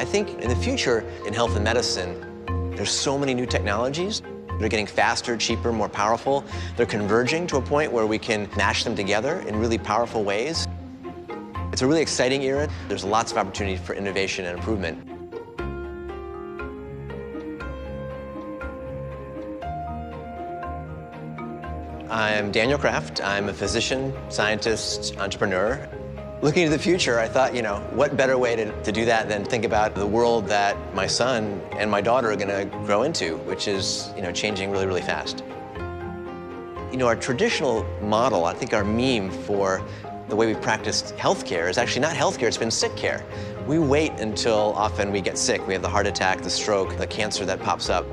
I think in the future, in health and medicine, there's so many new technologies. They're getting faster, cheaper, more powerful. They're converging to a point where we can mash them together in really powerful ways. It's a really exciting era. There's lots of opportunity for innovation and improvement. I'm Daniel Kraft. I'm a physician, scientist, entrepreneur. Looking to the future, I thought, what better way to do that than think about the world that my son and my daughter are going to grow into, which is, changing really, really fast. Our traditional model, I think our meme for the way we practiced healthcare is actually not healthcare, it's been sick care. We wait until often we get sick. We have the heart attack, the stroke, the cancer that pops up.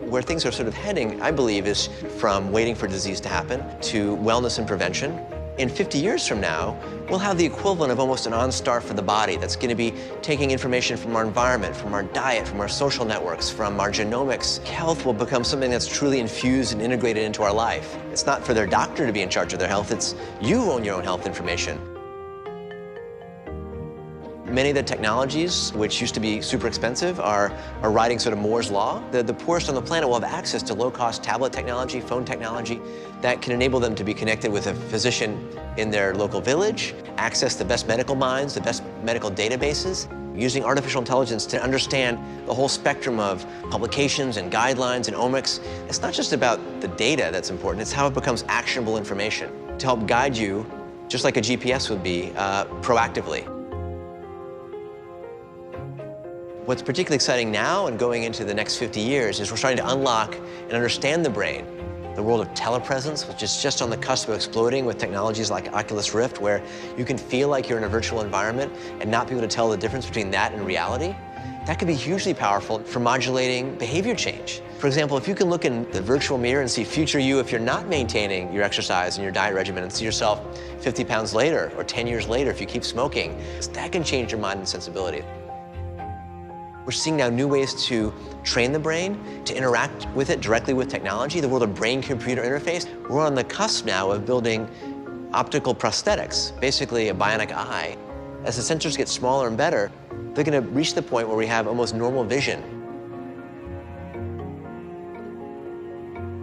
Where things are sort of heading, I believe, is from waiting for disease to happen to wellness and prevention. In 50 years from now, we'll have the equivalent of almost an OnStar for the body that's going to be taking information from our environment, from our diet, from our social networks, from our genomics. Health will become something that's truly infused and integrated into our life. It's not for their doctor to be in charge of their health, it's you who own your own health information. Many of the technologies, which used to be super expensive, are riding sort of Moore's Law. The poorest on the planet will have access to low-cost tablet technology, phone technology, that can enable them to be connected with a physician in their local village, access the best medical minds, the best medical databases, using artificial intelligence to understand the whole spectrum of publications and guidelines and omics. It's not just about the data that's important, it's how it becomes actionable information to help guide you, just like a GPS would be, proactively. What's particularly exciting now and going into the next 50 years is we're starting to unlock and understand the brain. The world of telepresence, which is just on the cusp of exploding with technologies like Oculus Rift, where you can feel like you're in a virtual environment and not be able to tell the difference between that and reality. That could be hugely powerful for modulating behavior change. For example, if you can look in the virtual mirror and see future you if you're not maintaining your exercise and your diet regimen and see yourself 50 pounds later or 10 years later if you keep smoking, that can change your mind and sensibility. We're seeing now new ways to train the brain, to interact with it directly with technology, the world of brain-computer interface. We're on the cusp now of building optical prosthetics, basically a bionic eye. As the sensors get smaller and better, they're going to reach the point where we have almost normal vision.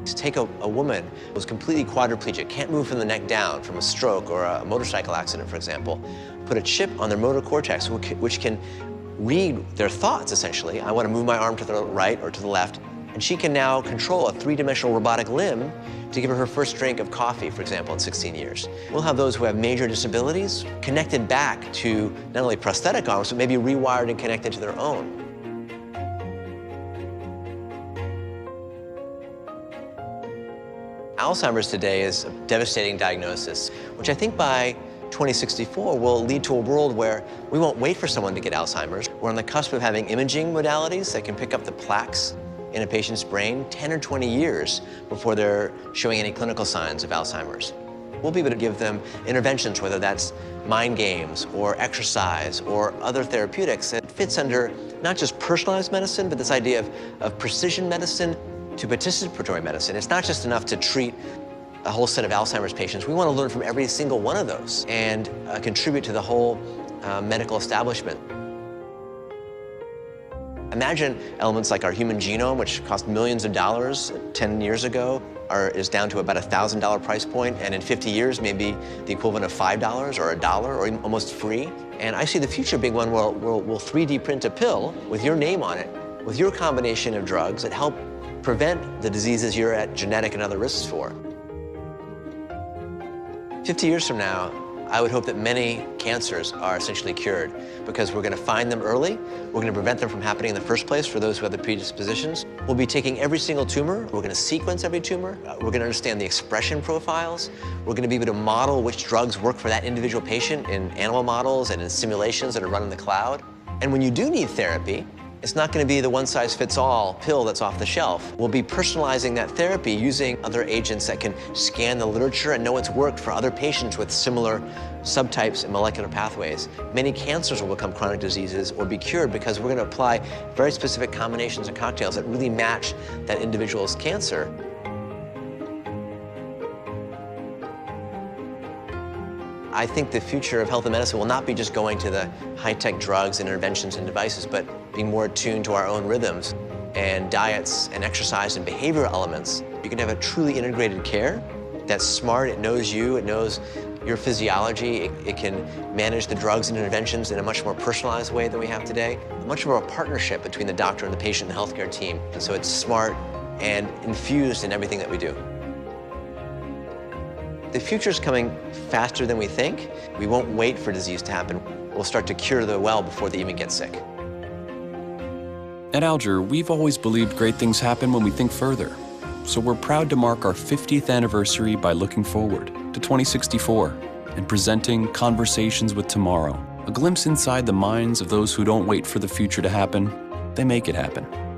To take a woman who's completely quadriplegic, can't move from the neck down from a stroke or a motorcycle accident, for example, put a chip on their motor cortex which can read their thoughts, essentially. I want to move my arm to the right or to the left, and she can now control a three-dimensional robotic limb to give her first drink of coffee, for example, in 16 years. We'll have those who have major disabilities connected back to not only prosthetic arms, but maybe rewired and connected to their own. Alzheimer's today is a devastating diagnosis, which I think by 2064 will lead to a world where we won't wait for someone to get Alzheimer's. We're on the cusp of having imaging modalities that can pick up the plaques in a patient's brain 10 or 20 years before they're showing any clinical signs of Alzheimer's. We'll be able to give them interventions, whether that's mind games or exercise or other therapeutics that fits under not just personalized medicine, but this idea of precision medicine to participatory medicine. It's not just enough to treat a whole set of Alzheimer's patients. We want to learn from every single one of those and contribute to the whole medical establishment. Imagine elements like our human genome, which cost millions of dollars 10 years ago, is down to about a $1,000 price point, and in 50 years, maybe the equivalent of $5 or $1 or even almost free. And I see the future being one where we'll 3D print a pill with your name on it, with your combination of drugs that help prevent the diseases you're at genetic and other risks for. 50 years from now, I would hope that many cancers are essentially cured because we're going to find them early. We're going to prevent them from happening in the first place for those who have the predispositions. We'll be taking every single tumor. We're going to sequence every tumor. We're going to understand the expression profiles. We're going to be able to model which drugs work for that individual patient in animal models and in simulations that are run in the cloud. And when you do need therapy, it's not going to be the one-size-fits-all pill that's off the shelf. We'll be personalizing that therapy using other agents that can scan the literature and know what's worked for other patients with similar subtypes and molecular pathways. Many cancers will become chronic diseases or be cured because we're going to apply very specific combinations and cocktails that really match that individual's cancer. I think the future of health and medicine will not be just going to the high-tech drugs and interventions and devices, but being more attuned to our own rhythms and diets and exercise and behavioral elements. You can have a truly integrated care that's smart, it knows you, it knows your physiology, it can manage the drugs and interventions in a much more personalized way than we have today. Much more a partnership between the doctor and the patient and the healthcare team. And so it's smart and infused in everything that we do. The future's coming faster than we think. We won't wait for disease to happen. We'll start to cure the well before they even get sick. At Alger, we've always believed great things happen when we think further. So we're proud to mark our 50th anniversary by looking forward to 2064 and presenting Conversations with Tomorrow, a glimpse inside the minds of those who don't wait for the future to happen, they make it happen.